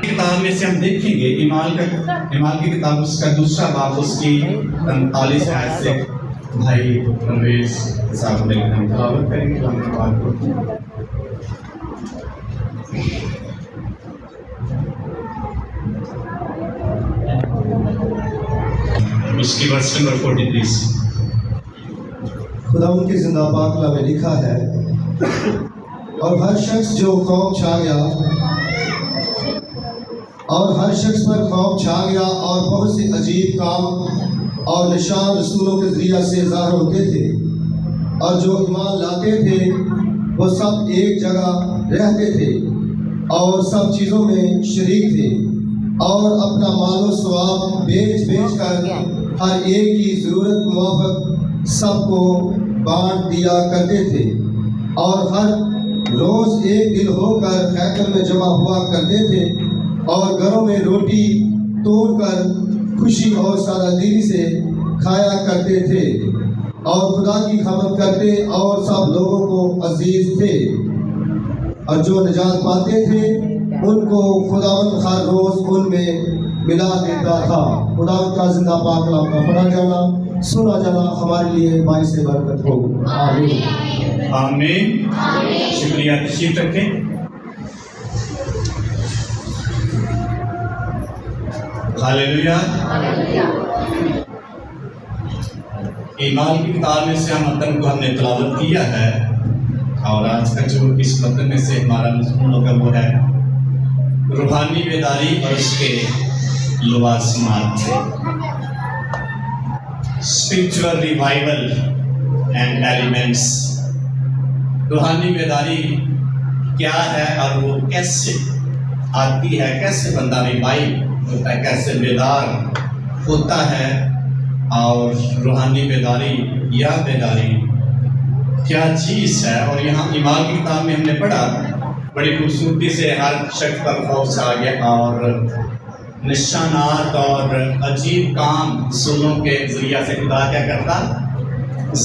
کتاب میں سے ہم دیکھیں گے ایمان کی کتاب اس کا دوسرا باب اس کی 45 آیت سے بھائی پرویز صاحب نے ہم تلاوت کریں گے ہم بات کو اس کی ورس نمبر 43 خدا ان کی زندہ پاکلہ میں لکھا ہے، اور ہر شخص جو خوف چھا گیا اور ہر شخص پر خوف چھا گیا اور بہت سے عجیب کام اور نشان رسولوں کے ذریعہ سے ظاہر ہوتے تھے، اور جو ایمان لاتے تھے وہ سب ایک جگہ رہتے تھے اور سب چیزوں میں شریک تھے، اور اپنا مال و ثواب بیچ کر ہر ایک کی ضرورت موافق سب کو بانٹ دیا کرتے تھے، اور ہر روز ایک دل ہو کر ہیکل میں جمع ہوا کرتے تھے، اور گھروں میں روٹی توڑ کر خوشی اور سادہ دلی سے کھایا کرتے تھے، اور خدا کی خدمت کرتے اور سب لوگوں کو عزیز تھے، اور جو نجات پاتے تھے ان کو خداوند ہر روز ان میں ملا دیتا تھا۔ خداوند کا زندہ پاک کلام کا پڑھا جانا سنا جانا ہمارے لیے باعث برکت ہو۔ آمین آمین۔ شکریہ، تشریف رکھیں۔ ہاللیلویا۔ ایمان کی کتاب میں سے متن کو ہم نے تلاوت کیا ہے، اور آج کا جو اس متن میں سے ہمارا مضمون ہوگا وہ ہے روحانی بیداری اور اس کے لوازمات، اسپرچول ریوائول اینڈ ایلیمنٹس۔ روحانی بیداری کیا ہے اور وہ کیسے آتی ہے، کیسے بندہ ریوائو ہوتا ہے، کیسے بیدار ہوتا ہے، اور روحانی بیداری یا بیداری کیا چیز ہے۔ اور یہاں ایمان کی کتاب میں ہم نے پڑھا بڑی خوبصورتی سے ہر شخص پر خوف چھا گیا، اور نشانات اور عجیب کام رسولوں کے ذریعہ سے خدا کیا کرتا،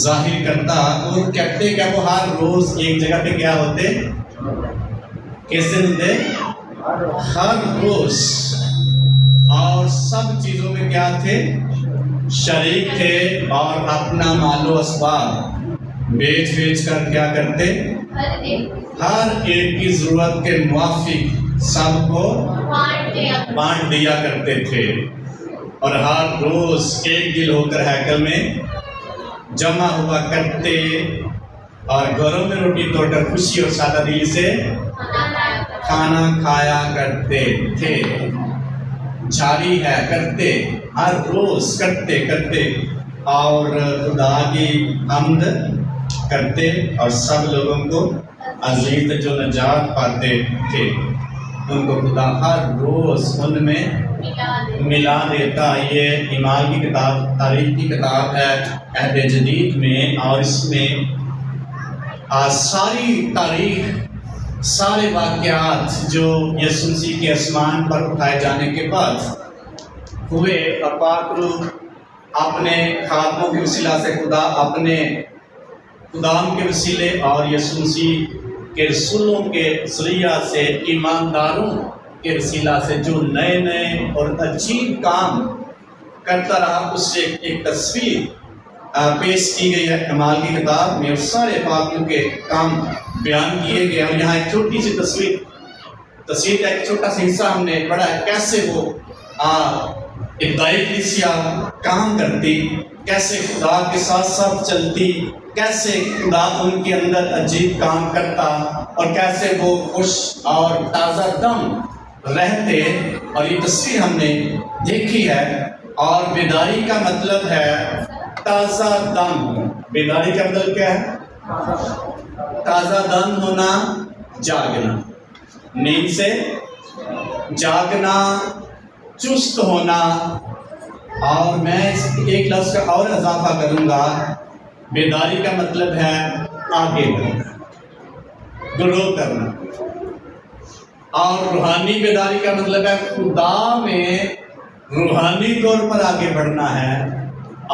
ظاہر کرتا، اور کہتے کہ وہ ہر روز ایک جگہ پہ کیا ہوتے، کیسے ہوتے، ہر روز، اور سب چیزوں میں کیا تھے، شریک تھے، اور اپنا مال و اسباب بیچ کر کیا کرتے، ہر ایک کی ضرورت کے موافق سب کو بانٹ دیا کرتے تھے، اور ہر روز ایک دل ہو کر ہیکل میں جمع ہوا کرتے، اور گھروں میں روٹی توڑ کر خوشی اور سادہ دلی سے کھانا کھایا کرتے تھے۔ جاری ہے، کرتے، ہر روز کرتے اور خدا کی حمد کرتے، اور سب لوگوں کو عزیز جو نجات پاتے تھے ان کو خدا ہر روز ان میں ملا دیتا۔ یہ ایمان کی کتاب تاریخ کی کتاب ہے عہد جدید میں، اور اس میں ساری تاریخ، سارے واقعات جو یسوع مسیح کے آسمان پر اٹھائے جانے کے بعد ہوئے، اور پاک روح اپنے خادموں کے وسیلہ سے خدا اپنے خدام کے وسیلے اور یسوع مسیح کے رسولوں کے ذریعہ سے ایمانداروں کے وسیلہ سے جو نئے اور عجیب کام کرتا رہا، اس سے ایک تصویر پیش کی گئی ہے اعمال کی کتاب میں، اور سارے پاکوں کے کام بیان کیے گئے۔ اور یہاں ایک چھوٹی سی تصویر کا ایک چھوٹا سا حصہ ہم نے پڑھا ہے، کیسے وہ ابتدائی کلیسیا کام کرتی، کیسے خدا کے ساتھ ساتھ چلتی، کیسے خدا ان کے اندر عجیب کام کرتا، اور کیسے وہ خوش اور تازہ دم رہتے، اور یہ تصویر ہم نے دیکھی ہے۔ اور بیداری کا مطلب ہے تازہ دم۔ بیداری کا مطلب کیا ہے؟ تازہ دم ہونا، جاگنا، نیند سے جاگنا، چست ہونا۔ اور میں ایک لفظ کا اور اضافہ کروں گا، بیداری کا مطلب ہے آگے بڑھنا، گرو کرنا، اور روحانی بیداری کا مطلب ہے خدا میں روحانی طور پر آگے بڑھنا ہے۔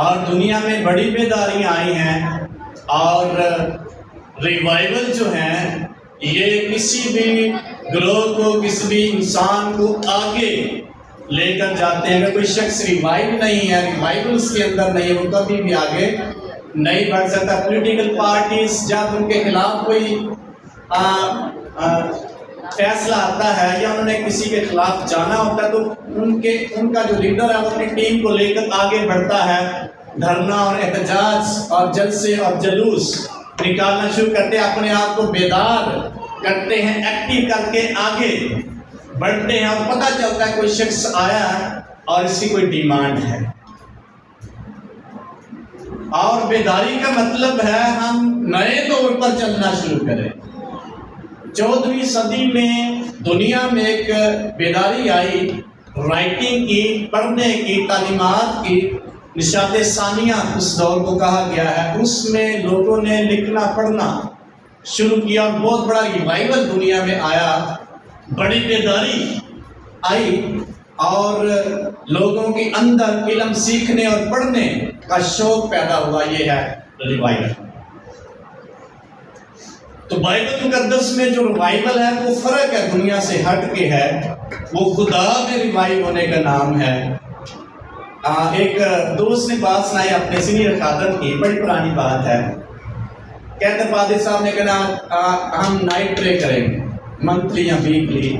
اور دنیا میں بڑی بیداریاں آئی ہیں، اور ریوائول جو ہیں یہ کسی بھی گروہ کو، کسی بھی انسان کو آگے لے کر جاتے ہیں۔ اگر کوئی شخص ریوائو نہیں ہے، ریوائول اس کے اندر نہیں ہے، وہ کبھی بھی آگے نہیں بڑھ سکتا۔ پولیٹیکل پارٹیز جب ان کے خلاف کوئی فیصلہ آتا ہے یا انہوں نے کسی کے خلاف جانا ہوتا ہے تو ان کا جو لیڈر ہے وہ اپنی ٹیم کو لے کر آگے بڑھتا ہے، دھرنا اور احتجاج اور جلسے اور جلوس نکالنا شروع کرتے ہیں، اپنے آپ کو بیدار کرتے ہیں، ایکٹیو کر کے آگے بڑھتے ہیں، اور پتہ چلتا ہے کوئی شخص آیا ہے اور اس کی کوئی ڈیمانڈ ہے۔ اور بیداری کا مطلب ہے ہم نئے طور پر چلنا شروع کریں۔ 14ویں صدی میں دنیا میں ایک بیداری آئی، رائٹنگ کی، پڑھنے کی، تعلیمات کی، نشاط ثانیہ اس دور کو کہا گیا ہے۔ اس میں لوگوں نے لکھنا پڑھنا شروع کیا اور بہت بڑا ریوائول دنیا میں آیا، بڑی بیداری آئی اور لوگوں کے اندر علم سیکھنے اور پڑھنے کا شوق پیدا ہوا۔ یہ ہے ریوائول۔ تو بائبل مقدس میں جو ریوائول ہے وہ فرق ہے، دنیا سے ہٹ کے ہے، وہ خدا میں ریوائو ہونے کا نام ہے۔ ایک دوست نے بات سنائی اپنے سینئر خادم کی، بڑی پرانی بات ہے۔ کہتے پادری صاحب نے کہا ہم نائٹ پرے کریں گے منتھلی یا ویکلی۔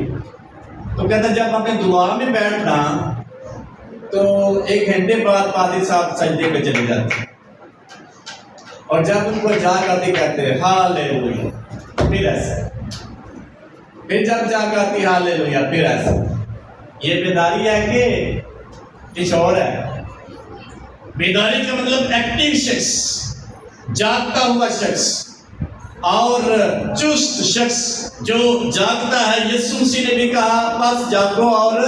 تو کہتا جب اپنے دعا میں بیٹھنا تو 1 گھنٹے بعد پادری صاحب سجدے پہ چلے جاتے، اور جب ان کو جاگ آتی کہتے ہاللیلویا، پھر ایسا، پھر جب جاگ آتی ہاللیلویا، پھر ایسا۔ یہ بیداری ہے کہ کچھ اور ہے؟ بیداری کا مطلب ایکٹیو شخص، جاگتا ہوا شخص اور چست شخص جو جاگتا ہے۔ یسوع مسیح نے بھی کہا پس جاگو اور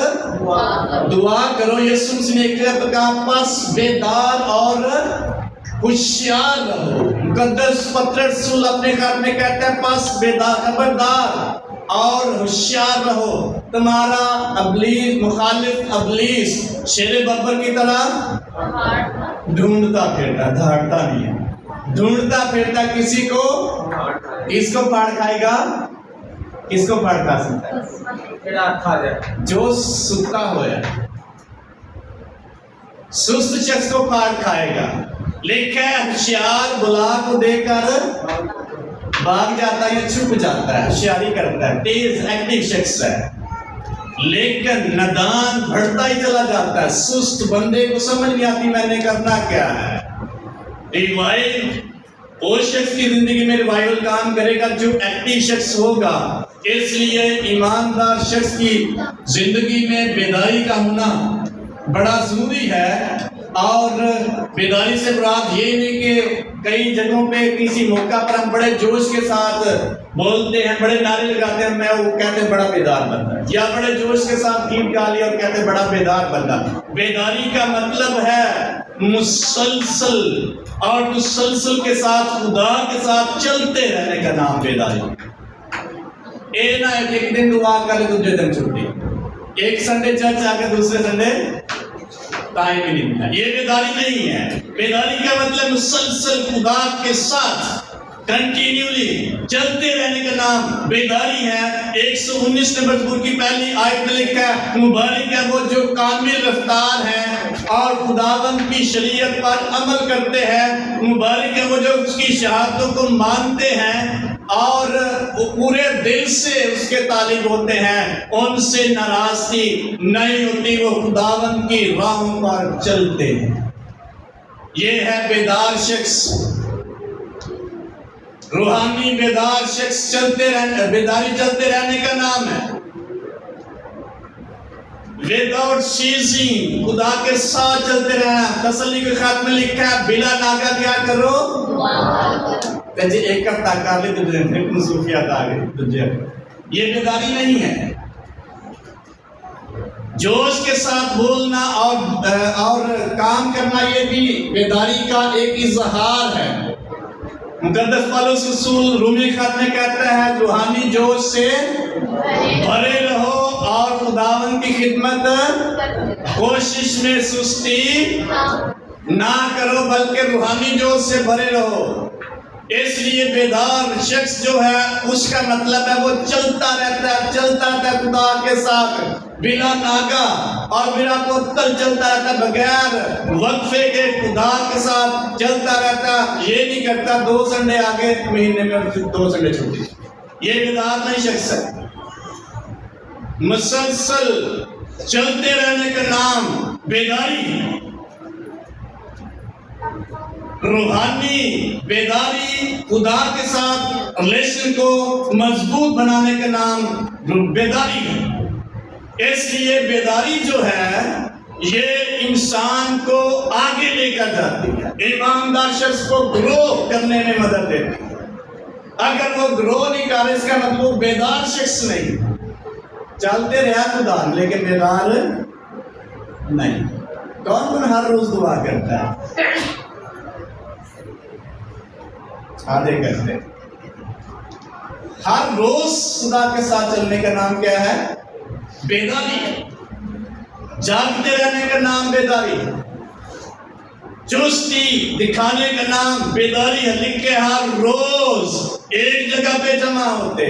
دعا کرو۔ یسوع مسیح نے کہا پس بیدار اور ہوشیار رہو۔ مقدس پترس رسول اپنے خط میں کہتا ہے پس بیدار، خبردار اور ہوشیار رہو، تمہارا ابلیس، مخالف ابلیس شیر ببر کی طرح ڈھونڈتا پھرتا، دھاڑتا نہیں ہے، ڈھونڈتا پھرتا کسی کو، کس کو پھاڑ کھائے گا؟ کس کو پھاڑ کھا سکتا ہے؟ جو ستا ہوا ہے، سست شخص کو پھاڑ کھائے گا۔ لکھا ہے ہوشیار بلا کو دے کر بھاگ جاتا ہے یا چھپ جاتا ہے، ہوشیاری کرتا ہے، تیز ایکٹیو شخص ہے۔ لیکن ندان بڑھتا ہی چلا جاتا ہے، سست بندے کو سمجھ نہیں آتی میں نے کرنا کیا ہے۔ ریوائل وہ شخص کی زندگی میں ریوائل کام کرے گا جو ایکٹیو شخص ہوگا۔ اس لیے ایماندار شخص کی زندگی میں بیداری کا ہونا بڑا ضروری ہے۔ اور بیداری سے مراد یہ نہیں کہ کئی جگہوں پہ کسی موقع پر ہم بڑے جوش کے ساتھ بولتے ہیں، بڑے نعرے لگاتے ہیں، میں وہ کہتے ہیں بڑا بیدار بندہ ہے، یا بڑے جوش کے ساتھ گیت گا لیا اور کہتے ہیں بڑا بیدار بندہ۔ بیداری کا مطلب ہے مسلسل اور تسلسل کے ساتھ خدا کے ساتھ چلتے رہنے کا نام بیداری۔ اے نہ ایک دن دعا کر لے دوسرے دن چھٹی، ایک سنڈے چرچ آ کے دوسرے سنڈے ٹائم ہی نہیں ملتا، یہ بیداری نہیں ہے۔ بیداری کا مطلب مسلسل خدا کے ساتھ کنٹینیولی چلتے رہنے کا نام بیداری ہے۔ 119 نمبر مزمور کی پہلی آیت میں لکھا ہے مبارک ہے وہ جو کامل رفتار ہیں اور خداوند کی شریعت پر عمل کرتے ہیں، مبارک ہے وہ جو اس کی شہادتوں کو مانتے ہیں اور وہ پورے دل سے اس کے طالب ہوتے ہیں، ان سے ناراضگی نہیں ہوتی، وہ خداوند کی راہوں پر چلتے ہیں۔ یہ ہے بیدار شخص، روحانی بیدار شخص، بیداری چلتے رہنے کا نام ہے۔ وداؤٹ سیزنگ، خدا کے ساتھ چلتے رہنا۔ تسلی کے خط میں لکھا ہے بلا ناگا کیا کرو؟ جی ایک ہفتہ کر لے تو پھر مصروفیات آ گئی، یہ بیداری نہیں ہے۔ جوش کے ساتھ بولنا اور کام کرنا یہ بھی بیداری کا ایک اظہار ہے۔ مقدس پالوس رسول رومی خط میں کہتا ہے روحانی جوش سے بھرے رہو اور خداوند کی خدمت کوشش میں سستی نہ کرو، بلکہ روحانی جوش سے بھرے رہو۔ اس لیے بیدار شخص جو ہے اس کا مطلب ہے وہ چلتا رہتا ہے خدا کے ساتھ بلا ناگا اور بلا معطل چلتا رہتا ہے، بغیر وقفے کے خدا کے ساتھ چلتا رہتا ہے۔ یہ نہیں کرتا 2 سنڈے آگے مہینے میں 2 سنڈے چھوٹی، یہ بیدار نہیں شخص ہے۔ مسلسل چلتے رہنے کا نام بیداری، روحانی بیداری، خدا کے ساتھ ریلیشن کو مضبوط بنانے کا نام بیداری ہے۔ اس لیے بیداری جو ہے یہ انسان کو آگے لے کر جاتی ہے، ایماندار شخص کو گرو کرنے میں مدد دیتی ہے۔ اگر وہ گرو نہیں کر رہا اس کا مطلب بیدار شخص نہیں، چلتے رہا خدا لیکن بیدار نہیں۔ کون ہر روز دعا کرتا ہے؟ آدھے کرتے۔ ہر روز خدا کے ساتھ چلنے کا نام کیا ہے؟ بیداری۔ جاگتے رہنے کا نام بیداری، چستی دکھانے کا نام بیداری ہے۔ لکھ کے ہر روز ایک جگہ پہ جمع ہوتے،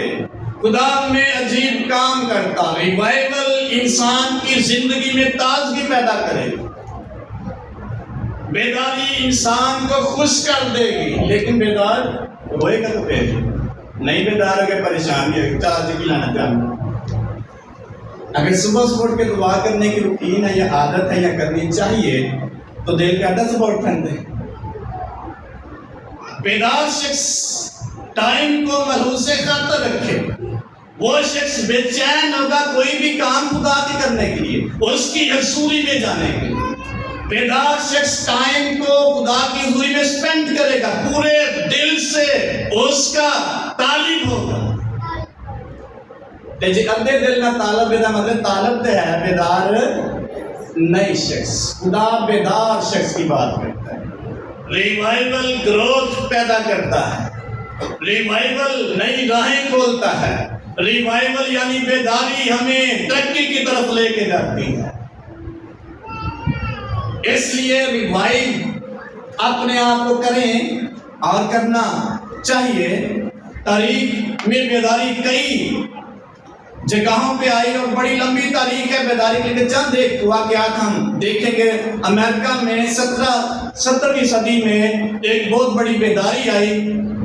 خدا میں عجیب کام کرتا۔ ریوائول انسان کی زندگی میں تازگی پیدا کرے گی، بیداری انسان کو خوش کر دے گی، لیکن بیدار ہوئے گا تو پھر نہیں بیدار ہو کے پریشانی ہوگی۔ چاچی کی لانا چاہوں اگر صبح اٹھ کے دعا کرنے کی روٹین ہے یا عادت ہے یا کرنی چاہیے تو دل کہتا ہے صبح اٹھن دے۔ بیدار شخص ٹائم کو ملحوظ خاطر رکھے، وہ شخص بے چین ہوگا کوئی بھی کام خدا کے کرنے کے لیے، اس کی حضوری میں جانے کے لیے۔ بیدار شخص ٹائم کو خدا کی حضوری میں سپینڈ کرے گا، پورے دل سے اس کا طالب ہوگا۔ جی اندھے دل نہ طالب بیدار مطلب طالب تو ہے، بیدار نہیں شخص۔ خدا بیدار شخص کی بات کرتا ہے۔ ریوائول گروتھ پیدا کرتا ہے، ریوائول نئی راہیں کھولتا ہے، ریوائول یعنی بیداری ہمیں ترقی کی طرف لے کے جاتی ہے۔ اس لیے ریوائو اپنے آپ کو کریں اور کرنا چاہیے۔ تاریخ میں بیداری کئی جگہوں پہ آئی اور بڑی لمبی تاریخ ہے بیداری کے لیے۔ چند ایک واقعات ہم دیکھیں گے۔ امریکہ میں 17ویں صدی میں ایک بہت بڑی بیداری آئی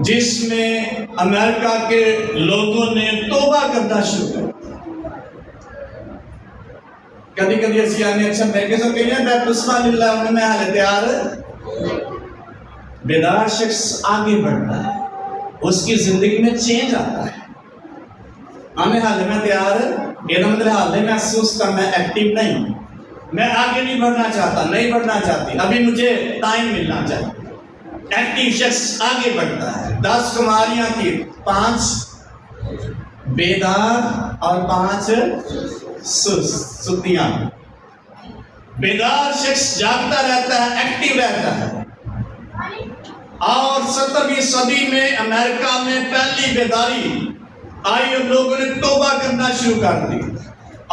جس میں امریکہ کے لوگوں نے توبہ کرنا شروع کیا۔ کدی کدی اسی آنے اچھا بیٹھے سو کہتے ہیں بیپتسمہ للہ انہیں میں حال تیار۔ بیدار شخص آگے بڑھتا ہے، اس کی زندگی میں چینج آتا ہے۔ ہمیں حال میں تیار یہ مطلب حال میں محسوس کرنا ایکٹیو نہیں، میں آگے نہیں بڑھنا چاہتا، نہیں بڑھنا چاہتی، ابھی مجھے ٹائم ملنا چاہیے۔ ایکٹیو شخص آگے بڑھتا ہے۔ 10 کماریاں کی، 5 بیدار اور 5 ستیاں۔ بیدار شخص جاگتا رہتا ہے، ایکٹیو رہتا ہے۔ اور 17ویں صدی میں امریکہ میں پہلی بیداری آئی اور لوگوں نے توبہ کرنا شروع کر دی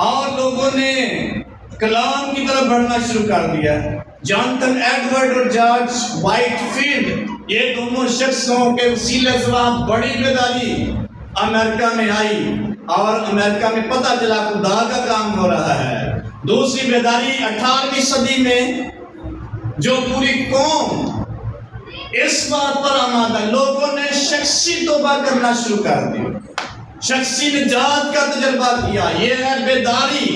اور لوگوں نے کلام کی طرف بڑھنا شروع کر دیا۔ جانتن ایڈورڈ اور جارج وائٹ فیلڈ، یہ دونوں شخصوں کے وسیلے سے بڑی بیداری امریکہ میں آئی اور امریکہ میں پتہ چلا خدا کا کام ہو رہا ہے۔ دوسری بیداری 18ویں صدی میں جو پوری قوم اس بات پر آمادہ، لوگوں نے شخصی توبہ کرنا شروع کر دی، شخصی نجات کا تجربہ کیا۔ یہ ہے بیداری۔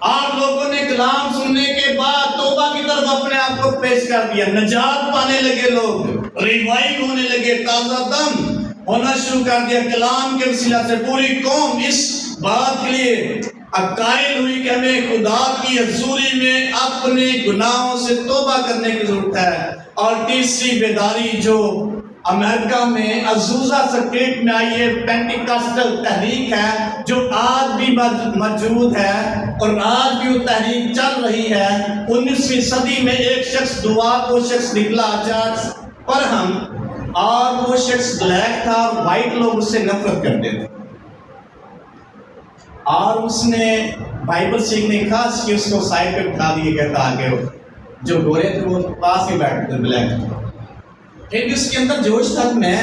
آپ لوگوں نے کلام سننے کے بعد توبہ کی طرف اپنے آپ کو پیش کر دیا، نجات پانے لگے، لوگ ریوائو ہونے لگے، تازہ دم ہونا شروع کر دیا کلام کے وسیلہ سے۔ پوری قوم اس بات کے لیے قائل ہوئی کہ ہمیں خدا کی حضوری میں اپنے گناہوں سے توبہ کرنے کی ضرورت ہے۔ اور تیسری بیداری جو امریکہ میں عزوزہ سرکٹ میں آئی ہے، پینٹیکاسٹل تحریک ہے جو آج بھی موجود ہے اور آج بھی وہ تحریک چل رہی ہے۔ 19ویں صدی میں ایک شخص دعا کو شخص نکلا چارلس پرہم، اور وہ شخص بلیک تھا، وائٹ لوگ اس سے نفرت کرتے تھے اور اس نے بائبل سیکھنے کی خاص کی اس کو سائڈ پہ اٹھا دیے، کہتا آگے جو گورے تھے وہ پاس ہی بیٹھتے تھے بلیک۔ پھر بھی اس کے اندر جوش تھا کہ میں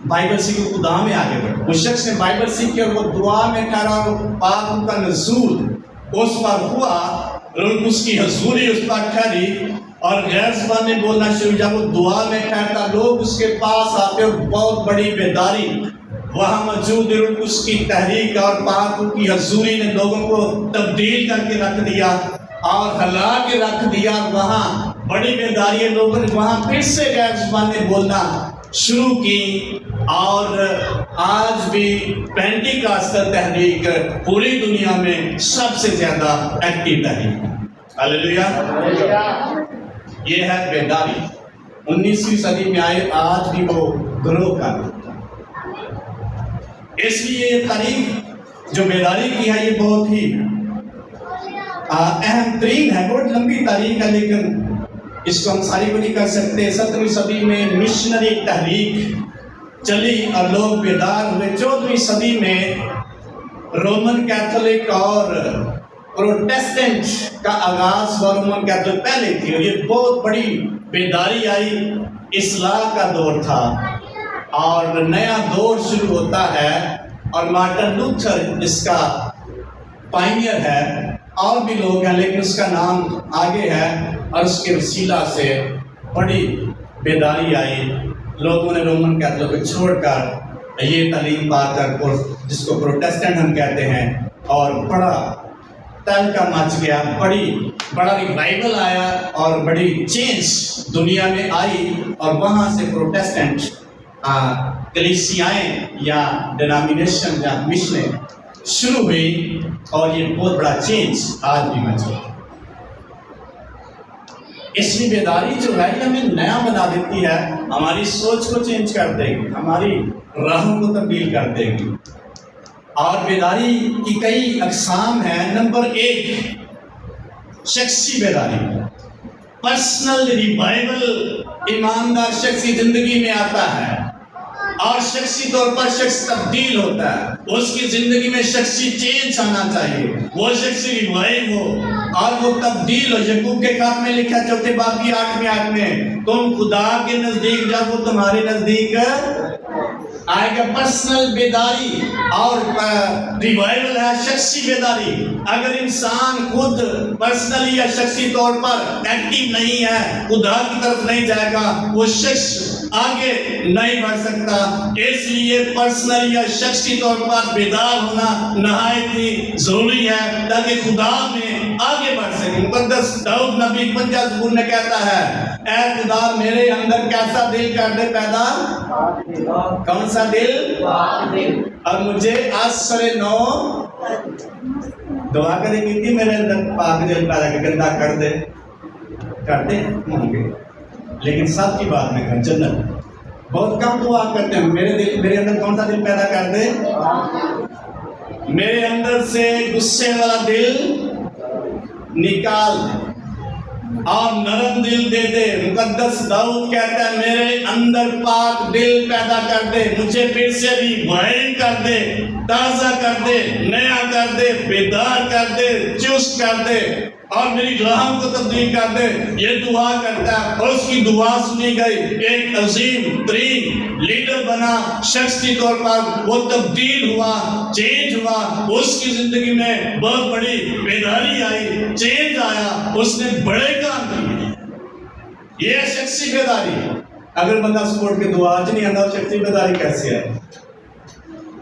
بائبل سیکھ کے خدا میں آگے بڑھوں. اس شخص نے بائبل سیکھی اور وہ دعا میں ٹھہرا اور پاک کا نزول اس پر ہوا، اس کی حضوری اس پر ٹھہری اور غیر زبانیں بولنا شروع. جب وہ دعا میں ٹھہرتا لوگ اس کے پاس آتے اور بہت بڑی بیداری وہاں موجود ہے. اس کی تحریک اور پاک کی حضوری نے لوگوں کو تبدیل کر کے رکھ دیا اور ہلا کے رکھ دیا. وہاں بڑی بیداری ہے، لوگوں نے وہاں پھر سے غیر زبانیں بولنا شروع کی. اور آج بھی پینٹیکاسٹل تحریک پوری دنیا میں سب سے زیادہ ایکٹیو تحریک ہے. ہلیلویہ. یہ ہے بیداری. 19ویں صدی میں آئے، آج بھی وہ گروہ کا. اس لیے یہ تاریخ جو بیداری کی ہے یہ بہت ہی اہم ترین ہے. بہت لمبی تاریخ ہے لیکن اس کو ہم ساری کو نہیں کر سکتے. 17ویں صدی میں مشنری تحریک چلی اور لوگ بیدار ہوئے. 14ویں صدی میں رومن کیتھولک اور پروٹیسٹنٹ کا آغاز ہوا. رومن کیتھولک پہلے تھی اور یہ بہت بڑی بیداری آئی. اصلاح کا دور تھا اور نیا دور شروع ہوتا ہے اور مارٹن لوتھر اس کا پائنیئر ہے. اور بھی لوگ ہیں لیکن اس کا نام آگے ہے اور اس کے وسیلہ سے بڑی بیداری آئی. لوگوں نے رومن کیتھولک کو چھوڑ کر یہ تعلیم پا کر جس کو پروٹیسٹنٹ ہم کہتے ہیں اور بڑا تہلکہ مچ گیا. بڑا ریوائول آیا اور بڑی چینج دنیا میں آئی اور وہاں سے پروٹیسٹنٹ کلیسیائیں یا ڈینامینیشن یا مشنیں شروع ہوئی اور یہ بہت بڑا چینج آج بھی مچ گیا. اس لیے بیداری جو ہے یہ ہمیں نیا بنا دیتی ہے، ہماری سوچ کو چینج کر دے گی، ہماری راہوں کو تبدیل کر دے گی. اور بیداری کی کئی اقسام ہیں. نمبر 1 شخصی بیداری، پرسنل ریوائول. ایماندار شخصی زندگی میں آتا ہے اور شخصی طور پر شخص تبدیل ہوتا ہے. اس کی زندگی میں شخصی چینج آنا چاہیے، وہ شخصی ریوائو ہو اور وہ تبدیل ہو. یعقوب کے خط میں لکھا 4 باب کی 8ویں آیت میں، تم خدا کے نزدیک جب وہ تمہارے نزدیک آئے گا. پرسنل بیداری اور ریوائول ہے شخصی بیداری. اگر انسان خود پرسنلی یا شخصی طور پر ایکٹیو نہیں ہے، خدا کی طرف نہیں جائے گا، وہ شخص آگے نہیں بڑھ سکتا. اس لیے پرسنل یا شخصی طور پر بیدار ہونا نہایت ہی ضروری ہے تاکہ خدا میں آگے بڑھ سکے. مقدس داؤد نبی 50 زبور میں کہتا ہے، اے خدا میرے اندر کیسا دل کر دے پیدا، کون سا دل، اور مجھے آج سرے نو دعا کرے کی تھی میرے اندر پاک دل پیدا کر، گندا کر دے، کرتے ہوں گے لیکن سب کی بات میں کر. جنت بہت کم دعا کرتے ہیں. میرے اندر کون سا دل پیدا کر دے، میرے اندر سے غصے والا دل نکال اور نرم دل دے دے. مقدس داؤد کہتا ہے میرے اندر پاک دل پیدا کر دے، مجھے پھر سے ریوائو کر دے، تازہ کر دے، نیا کر دے، بیدار کر دے، چست کر دے اور میری راہوں کو تبدیل کر دے. یہ دعا کرتا ہے اور اس کی دعا سنی گئی. ایک عظیم ترین لیڈر بنا، شخصی طور پر وہ تبدیل ہوا، چینج ہوا. اس کی زندگی میں بہت بڑی بیداری آئی، چینج آیا، اس نے بڑے کام کیے. یہ شخصی بیداری. اگر بندہ سپورٹ کے دعا آج نہیں آتا شخصی بیداری کیسے ہے؟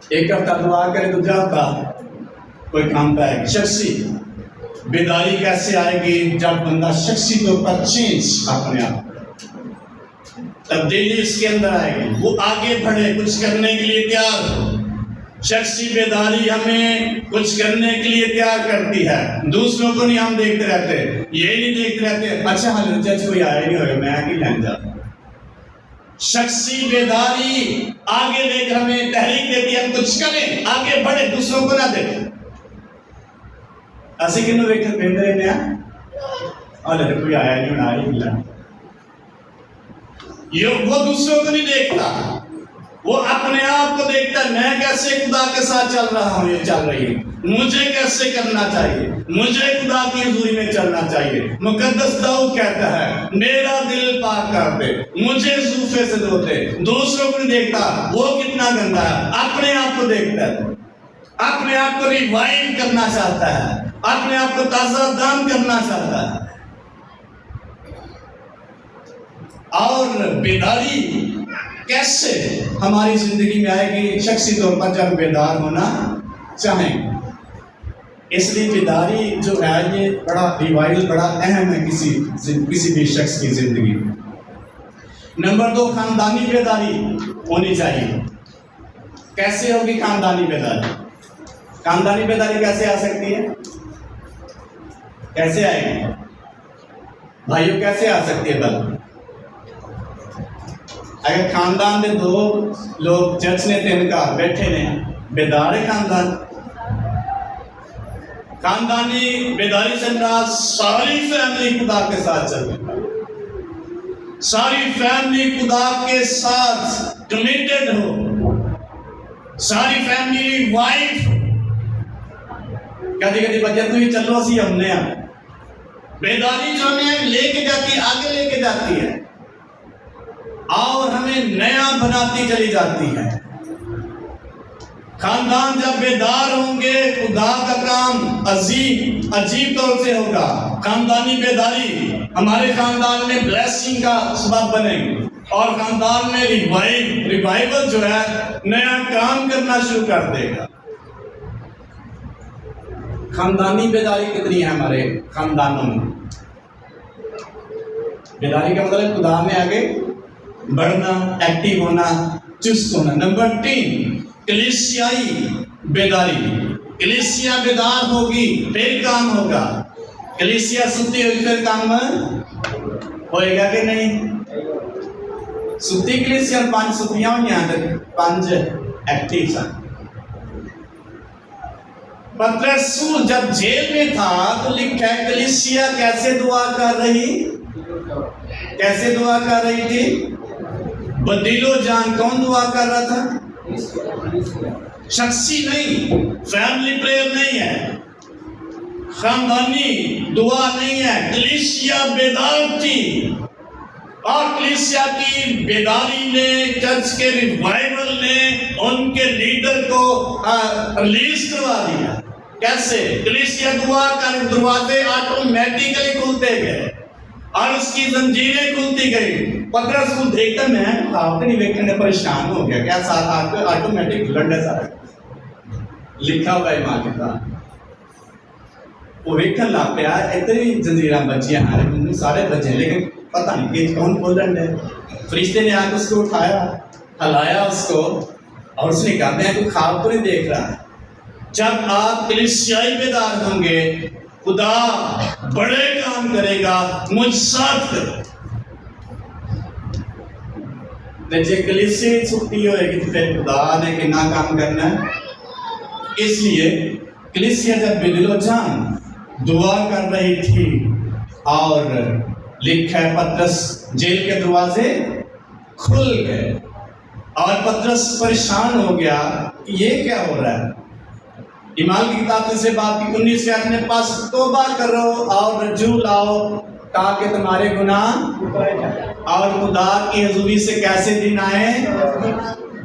ایک ہفتہ دعا کرے دوسرا ہفتہ کوئی کام پہ ہے. شخصی بیداری کیسے آئے گی؟ جب بندہ شخصی طور پر چینج اپنے آپ، تبدیلی اس کے اندر آئے گی، وہ آگے بڑھے، کچھ کرنے کے لیے تیار ہو. شخصی بیداری ہمیں کچھ کرنے کے لیے تیار کرتی ہے. دوسروں کو نہیں ہم دیکھتے رہتے، یہ نہیں دیکھتے رہتے اچھا حال جج کوئی آیا نہیں ہوگا میں آگے لین جاتا. شخصی بیداری آگے لے کر ہمیں تحریک دیتی ہے، ہم کچھ کریں، آگے بڑھے، دوسروں کو نہ دیکھیں. ایسے کنوں دیکھ کر بہتر ہے اور کوئی آیا نہیں آیا نہیں ملا. یہ وہ دوسروں کو نہیں دیکھتا، وہ اپنے آپ کو دیکھتا ہے، میں کیسے خدا کے ساتھ چل رہا ہوں، یہ چل رہی ہے، مجھے کیسے کرنا چاہیے، مجھے خدا کی حضوری میں چلنا چاہیے۔ مقدس داؤد کہتا ہے میرا دل پاک کر دے، مجھے زوفے سے دھو دے۔ دوسروں کو نہیں دیکھتا وہ کتنا گندا ہے، اپنے آپ کو دیکھتا ہے، اپنے آپ کو ریوائو کرنا چاہتا ہے، اپنے آپ کو تازہ دم کرنا چاہتا ہے۔ اور بیداری کیسے ہماری زندگی میں آئے گی؟ شخصی طور پر جب بیدار ہونا چاہیں، اس لیے بیداری جو ہے یہ بڑا ریوائل بڑا اہم ہے کسی بھی شخص کی زندگی میں۔ نمبر 2، خاندانی بیداری ہونی چاہیے۔ کیسے ہوگی خاندانی بیداری؟ خاندانی بیداری کیسے آ سکتی ہے؟ کیسے آئے گی بھائیوں؟ کیسے آ سکتی ہے؟ بل اگر خاندان میں 2 لوگ چرچ نے 3 کا بیٹھے نے، بیدار ہے خاندان؟ خاندانی بیداری سے مراد ساری فیملی خدا کے ساتھ چل رہی ہے، ساری فیملی خدا کے ساتھ کمیٹڈ ہو، ساری فیملی وائف کدی بچے تو ہی چلو سی ہم نے بیداری جو ہمیں لے کے جاتی ہے، آگے لے کے جاتی ہے اور ہمیں نیا بناتی چلی جاتی ہے۔ خاندان جب بیدار ہوں گے خدا کا کام عجیب طور سے ہوگا۔ خاندانی بیداری ہمارے خاندان میں بلیسنگ کا سبب بنے گی اور خاندان میں ریوائول جو ہے نیا کام کرنا شروع کر دے گا۔ خاندانی بیداری کتنی ہے ہمارے خاندانوں میں؟ بیداری کا مطلب خدا میں آگے بڑھنا، ایکٹیو ہونا، چست ہونا۔ نمبر 3، کلیسیائی بیداری۔ کلیسیا بیدار ہوگی پھر کام ہوگا۔ کلیسیا ستی ہوگی پھر کام ہوئے گا کہ نہیں؟ ستی کلیسیا 5 ستیاں ہوئی ہیں، 5 ایکٹیو ہیں۔ پترس جب جیل میں تھا تو لکھا ہے کلیسیا کیسے دعا کر رہی؟ کیسے دعا کر رہی تھی؟ بدل و جان۔ کون دعا کر رہا تھا؟ شخصی نہیں، فیملی پریئر نہیں ہے، خاندانی دعا نہیں ہے، کلیسیا بیدار تھی اور کلیسیا کی بیداری نے، چرچ کے ریوائول نے ان کے لیڈر کو ریلیز کروا دیا۔ کیسے؟ کلیسیا دعا کر دروازے آٹومیٹیکلی کھلتے گئے اور اس کی زنجیریں کھلتی گئی۔ پترس کو دیکھتا میں آپ نہیں دیکھنے پریشان ہو گیا، کیا ساتھ آپ کو آٹومیٹک لڑنے سارے لکھا ہوا ہے ماں کتاب۔ وہ ویکھن لگ پیا اتنی زنجیراں بچیاں ہیں، سارے بچے لیکن پتہ نہیں کہ کون کھول رہے ہیں۔ فرشتے نے آ کے اس کو اٹھایا، ہلایا اس کو اور اس نے کہا میں کوئی خواب تو نہیں دیکھ رہا۔ جب آپ کلیسیائی بیدار ہوں گے خدا بڑے کام کرے گا، مجھ ساتھ کرو۔ جب کلیسیا چھٹی ہوئے گی تو پھر خدا نے کتنا کام کرنا ہے۔ اس لیے کلیسیا جب بدل و جان دعا کر رہی تھی اور لکھا ہے پترس جیل کے دروازے کھل گئے اور پترس پریشان ہو گیا کہ یہ کیا ہو رہا ہے۔ ایمان کی کتاب سے بات کی 19 اپنے پاس توبہ کرو اور رجوع لاؤ تاکہ تمہارے گناہ اور خدا کی حضوری سے کیسے دن آئے۔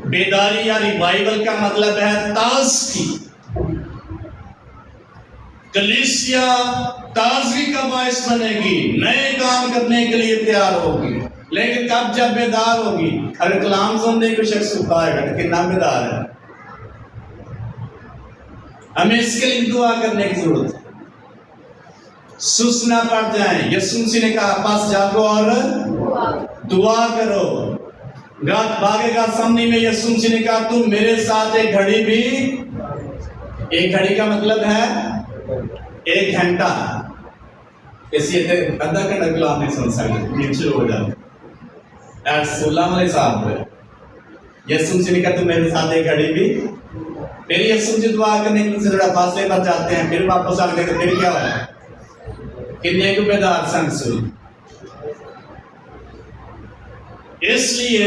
بیداری یا ریوائول کا مطلب ہے تازگی۔ کلیسیا تازگی کا باعث بنے گی، نئے کام کرنے کے لیے تیار ہوگی، لیکن کب؟ جب بیدار ہوگی۔ اگر کلام سننے کو شخص اٹھائے گا تو کتنا بیدار ہے؟ ہمیں اس کے لیے دعا کرنے کی ضرورت ہے۔ سست نہ پڑ جائیں۔ یسوع مسیح نے کہا پاس جاگو اور دعا کرو۔ رات بھاگے گا سمنی میں یسوع مسیح نے کہا تم میرے ساتھ ایک گھڑی بھی، ایک گھڑی کا مطلب ہے 1 گھنٹہ، اس لیے آدھا گھنٹہ کلام نہیں سن سکتے، نیند شروع ہو جاتی۔ 16 والے صاحب پہ یسوع مسیح نے کہا تم میرے ساتھ ایک گھڑی بھی، پھر یسوع مسیح دعا کرنے کے لیے تھوڑا فاصلے پر جاتے ہیں، پھر واپس آتے ہیں، پھر کیا ہوا؟ کتنے کو بیدار سنگ سن۔ اس لیے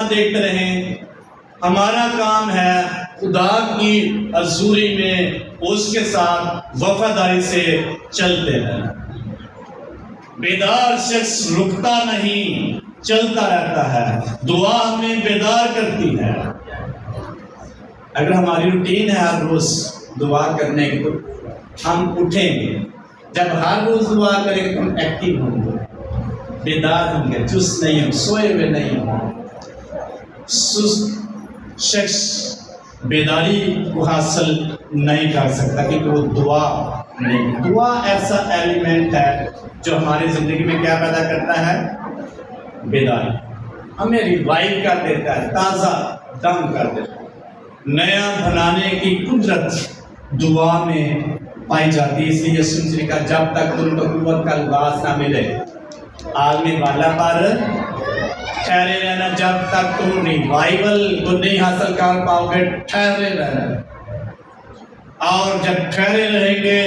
دیکھتے رہیں. ہمارا کام ہے خدا کی حضوری میں اس کے ساتھ وفاداری سے چلتے رہنا. بیدار شخص رکتا نہیں، چلتا رہتا ہے. دعا ہمیں بیدار کرتی ہے. اگر ہماری روٹین ہے ہر روز دعا کرنے کی تو ہم اٹھیں گے. جب ہر روز دعا کریں گے تو ہم ایکٹیو ہوں گے، بیدار ہوں گے، چست نہیں ہوں، سوئے ہوئے نہیں ہوں. سست شخص بیداری کو حاصل نہیں کر سکتا کیونکہ وہ دعا نہیں. دعا ایسا ایلیمنٹ ہے جو ہماری زندگی میں کیا پیدا کرتا ہے؟ بیداری. ہمیں ریوائیو کر دیتا ہے، تازہ دم کر دیتا ہے. نیا بنانے کی قدرت دعا میں پائی جاتی ہے. اس لیے یسوع نے کہا جب تک تم کو قوت کا لباس نہ ملے عالمی بالا پر ٹھہرے رہنا. جب تک تم ریوائیول کو نہیں حاصل کر پاؤ گے ٹھہرے رہنا. اور جب ٹھہرے رہیں گے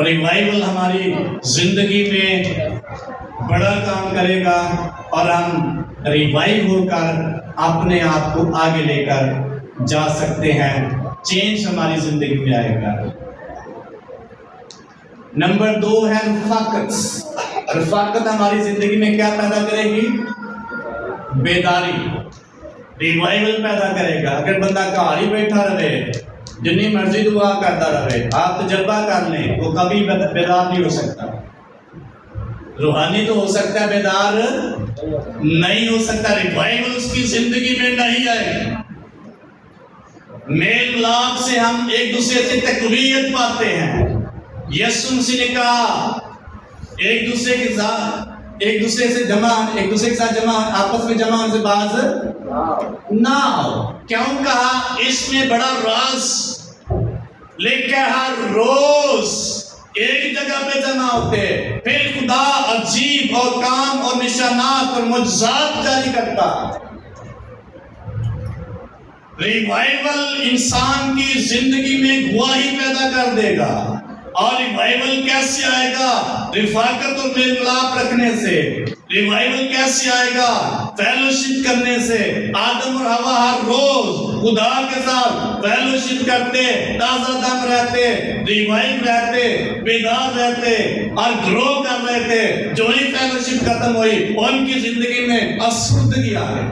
ریوائیول ہماری زندگی میں بڑا کام کرے گا اور ہم ریوائیو ہو کر اپنے آپ کو آگے لے کر جا سکتے ہیں. چینج ہماری زندگی میں آئے گا. نمبر 2 ہے رفاقت. رفاقت ہماری زندگی میں کیا پیدا کرے گی؟ بیداری، ریوائیول پیدا کرے گا. اگر بندہ گھر ہی بیٹھا رہے، جتنی مرضی دعا کرتا رہے، آپ تجربہ کر لیں، وہ کبھی بیدار نہیں ہو سکتا. روحانی تو ہو سکتا ہے، بیدار نہیں ہو سکتا. ریوائیول اس کی زندگی میں نہیں آئے گا. میل ملاپ سے ہم ایک دوسرے سے تقویت پاتے ہیں. یسوع مسیح نے کہا ایک دوسرے کے ساتھ جمع آپس میں جمع ہونے سے باز نہ آؤ. کیوں کہا؟ اس میں بڑا راز لکھا ہے. ہر روز ایک جگہ پہ جمع ہوتے پھر خدا عجیب اور کام اور نشانات اور معجزات جاری کرتا. ریوائیول انسان کی زندگی میں گواہی پیدا کر دے گا. اور ریوائیول کیسے آئے گا؟ رفاقت اور میل ملاپ رکھنے سے. ریوائیول کیسے آئے گا؟ فیلوشپ کرنے سے. آدم اور حوا ہر روز خدا کے ساتھ فیلوشپ کرتے، تازہ دم رہتے، ریوائیو رہتے، بیدار رہتے اور گرو کر رہے تھے. جو ہی فیلوشپ ختم ہوئی ان کی زندگی میں افسردگی آ گئی.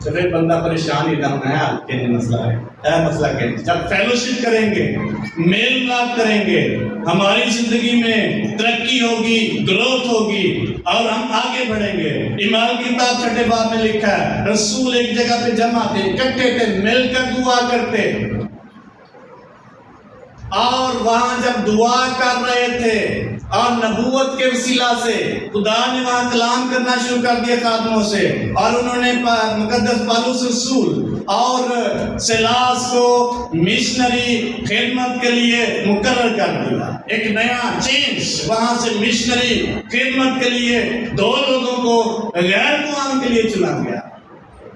چلے بندہ پریشان ہی نہ ہے، آپ کے مسئلہ ہے مسئلہ کہ جب فیلوشپ کریں گے، میل ملاپ کریں گے، ہماری زندگی میں ترقی ہوگی، گروتھ ہوگی اور ہم آگے بڑھیں گے. ایمان کی کتاب 6 باب میں لکھا ہے رسول ایک جگہ پہ جمع تھے، اکٹھے تھے، مل کر دعا کرتے. اور وہاں جب دعا کر رہے تھے اور نبوت کے وسیلہ سے خدا نے وہاں کلام کرنا شروع کر دیا خادموں سے. اور انہوں نے مقدس پالوس رسول اور سیلاس کو مشنری خدمت کے لیے مقرر کر دیا. ایک نیا چینج وہاں سے مشنری خدمت کے لیے 2 لوگوں کو غیر قوم کے لیے چنا گیا.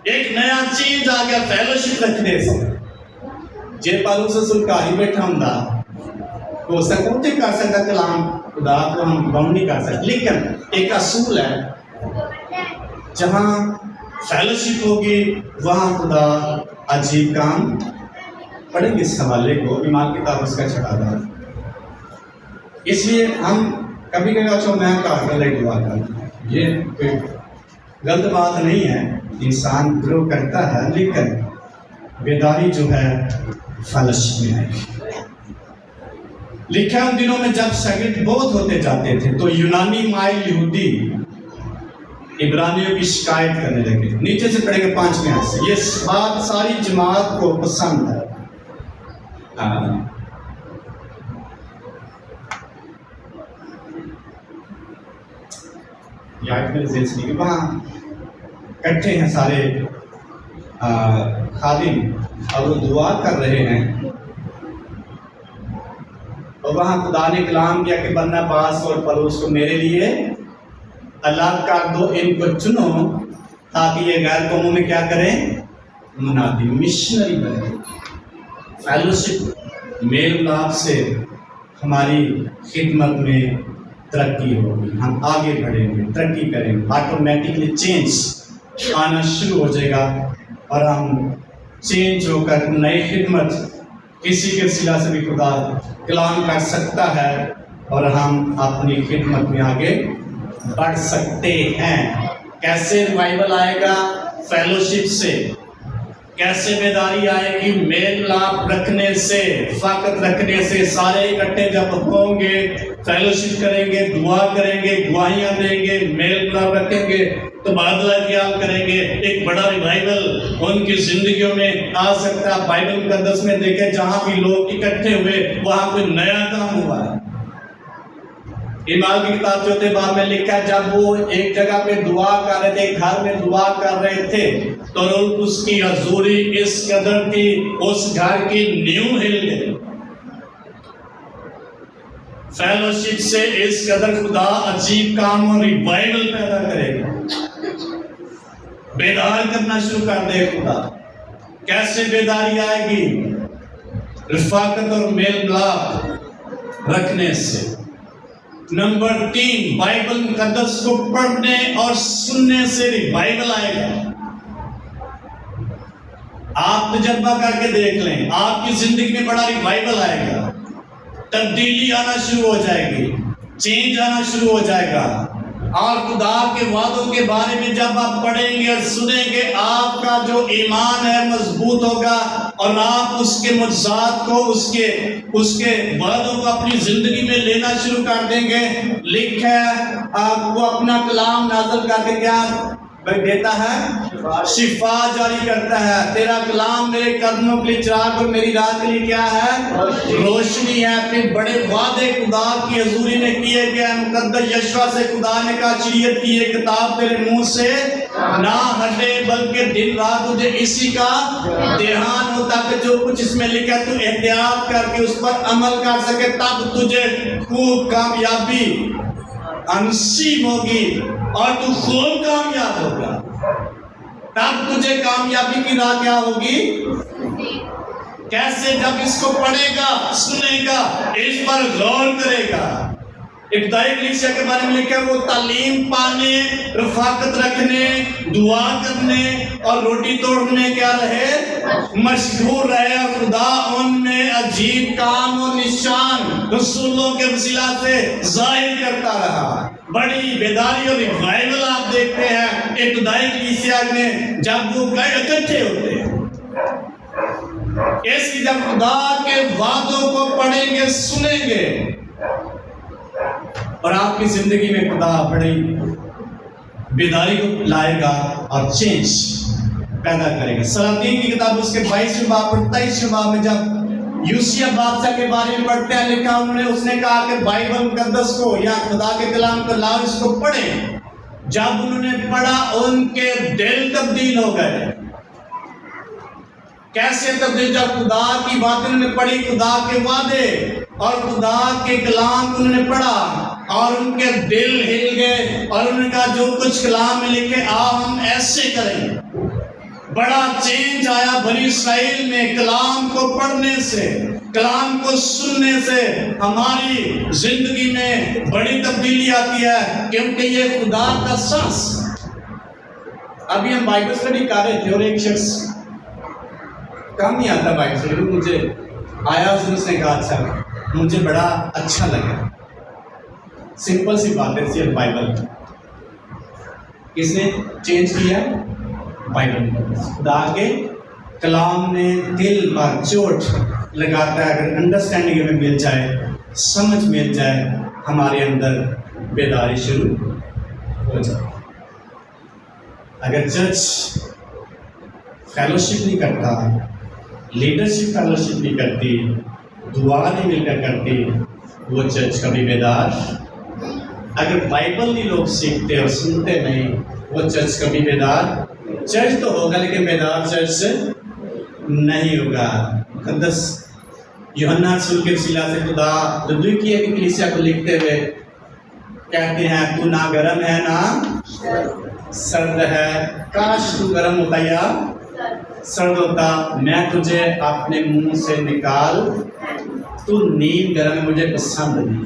ایک نیا چینج آ گیا فیلوشپ رکھنے سے. جے پالوس رسول کا ہی بیٹھا ہوں تو سکوتے کر سکتا کلام خدا کو ہم بم نہیں کر سکتے. لیکن ایک اصول ہے جہاں فیلوشپ ہوگی وہاں خدا عجیب کام. پڑھیں گے اس حوالے کو، ایمان کی کتاب اس کا 6 باب. اس لیے ہم کبھی کبھی اچھا میں کہا کر رہے دعا کرتا، یہ کوئی غلط بات نہیں ہے. انسان گرو کرتا ہے لیکن بیداری جو ہے فیلوشپ میں ہے. لکھا ان دنوں میں جب شاگرد بہت ہوتے جاتے تھے تو یونانی مائل یہودی عبرانیوں کی شکایت کرنے لگے. نیچے سے پڑھیں گے 5ویں آیت سے. یہ بات ساری جماعت کو پسند ہے. وہاں اکٹھے ہیں سارے خادم اور وہ دعا کر رہے ہیں. اور وہاں خدا نے کلام کیا کہ برناباس اور پولس کو میرے لیے الگ کر دو، ان کو چنو تاکہ یہ غیر قوموں میں کیا کریں؟ منادی، مشنری بنے. فیلوشپ میل ملاپ سے ہماری خدمت میں ترقی ہوگی، ہم آگے بڑھیں گے، ترقی کریں گے، آٹومیٹکلی چینج آنا شروع ہو جائے گا اور ہم چینج ہو کر نئی خدمت کسی کے وسیلہ سے بھی خدا کلام کر سکتا ہے اور ہم اپنی خدمت میں آگے بڑھ سکتے ہیں۔ کیسے ریوائول آئے گا؟ فیلوشپ سے۔ کیسے بیداری آئے گی؟ میل ملاپ رکھنے سے، فقط رکھنے سے۔ سارے اکٹھے جب ہوں گے، فیلوشپ کریں گے، دعا کریں گے، گواہیاں دیں گے، میل ملاپ رکھیں گے، تبادلہ خیال کریں گے، ایک بڑا ریوائول ان کی زندگیوں میں آ سکتا ہے۔ بائبل مقدس میں دیکھیں جہاں بھی لوگ اکٹھے ہوئے وہاں کوئی نیا کام ہوا ہے۔ ایمان کی کتاب چوتھے باب میں لکھا ہے جب وہ ایک جگہ پہ دعا کر رہے تھے، گھر میں دعا کر رہے تھے تو اس کی حضوری اس قدر تھی، اس گھر کی نیو ہل گئی۔ فیلوشپ سے اس قدر خدا عجیب کام اور ریوائول پیدا کرے گا، بیدار کرنا شروع کر دے خدا۔ کیسے بیداری آئے گی؟ رفاقت اور میل ملاپ رکھنے سے۔ نمبر 3، بائبل مقدس کو پڑھنے اور سننے سے ریوائول آئے گا۔ آپ تجربہ کر کے دیکھ لیں، آپ کی زندگی میں بڑا ریوائول آئے گا، تبدیلی آنا شروع ہو جائے گی، چینج آنا شروع ہو جائے گا، اور خدا کے وعدوں کے بارے میں جب آپ پڑھیں گے اور سنیں گے آپ کا جو ایمان ہے مضبوط ہوگا اور آپ اس کے معجزات کو، اس کے وعدوں کو اپنی زندگی میں لینا شروع کر دیں گے۔ لکھا ہے آپ کو اپنا کلام نازل کر کے کیا دیتا ہے؟ شفا جاری کرتا ہے۔ تیرا کلام میرے قدموں کے لیے چراغ اور میری راہ کے لیے کیا ہے؟ روشنی ہے۔ پھر بڑے وعدے خدا کی حضوری میں کیے گئے۔ مقدس یشوع سے خدا نے کہا شریعت کی یہ کتاب تیرے منہ سے نہ ہٹے بلکہ دن رات تجھے اسی کا دھیان ہو تاکہ جو کچھ اس میں لکھا تو احتیاط کر کے اس پر عمل کر سکے، تب تجھے خوب کامیابی نصیب ہوگی اور تو خوب کامیاب ہوگا۔ تب تجھے کامیابی کی راہ کیا ہوگی؟ کیسے؟ جب اس کو پڑھے گا، سنے گا، اس پر غور کرے گا۔ ابتدائی کلیسیا کے بارے میں لکھا ہے وہ تعلیم پانے، رفاقت رکھنے، دعا کرنے اور روٹی توڑنے کیا رہے؟ مشغول رہے، اور خدا ان میں عجیب کام اور نشان رسولوں کے وسیلہ سے ظاہر کرتا رہا۔ بڑی بیداری اور ریوائول آپ دیکھتے ہیں ابتدائی کلیسیا میں جب وہ اکٹھے ہوتے ہیں۔ اس کی جب خدا کے وعدوں کو پڑھیں گے، سنیں گے اور آپ کی زندگی میں خدا بڑی بیداری کو لائے گا اور چینج پیدا کرے گا۔ سلاطین کی کتاب اس کے 22ویں باب اور 23ویں باب میں جب یوسیہ بادشاہ کے بارے میں پڑھتے ہیں، لکھا اس نے کہا کہ بائبل مقدس کو یا خدا کے کلام کو لاؤ، اس کو پڑھیں۔ جب انہوں نے پڑھا ان کے دل تبدیل ہو گئے۔ کیسے تبدیل؟ جب خدا کی باتیں انہوں نے پڑھی، خدا کے وعدے اور خدا کے کلام کو انہوں نے پڑھا اور ان کے دل ہل گئے اور انہوں نے کہا جو کچھ کلام میں لکھے آؤ ہم ایسے کریں۔ بڑا چینج آیا بنی اسرائیل میں کلام کو پڑھنے سے، کلام کو سننے سے ہماری زندگی میں بڑی تبدیلی آتی ہے، کیونکہ یہ خدا کا سانس۔ ابھی ہم بائبل اسٹڈی کر رہے تھے اور ایک شخص کم ہی آتا بائبل اسٹڈی، مجھے آیا اس نے کہا اچھا مجھے بڑا اچھا لگا۔ سمپل سی بات ہے، صرف بائبل کس نے چینج کیا؟ بائبل۔ خدا کے کلام نے دل پر چوٹ لگاتا ہے۔ اگر انڈرسٹینڈنگ میں مل جائے، سمجھ مل جائے، ہمارے اندر بیداری شروع ہو جائے۔ اگر چرچ فیلوشپ نہیں کرتا، لیڈرشپ فیلوشپ نہیں کرتی، دعا نہیں مل کر کرتی، وہ چرچ کبھی بیدار۔ اگر بائبل نہیں لوگ سیکھتے اور سنتے نہیں، وہ چرچ کبھی بیدار۔ چرچ تو ہوگا لیکن بیدار چرچ نہیں ہوگا۔ مقدس یوحنا رسول کے وسیلہ سے خدا رجوع کیے کہ کلیسیا کو لکھتے ہوئے کہتے ہیں تو نہ گرم ہے نہ سرد ہے، کاش تو گرم ہوتا یا سرد ہوتا، میں تجھے اپنے منہ سے نکال، تو نیم گرم ہے، مجھے پسند نہیں۔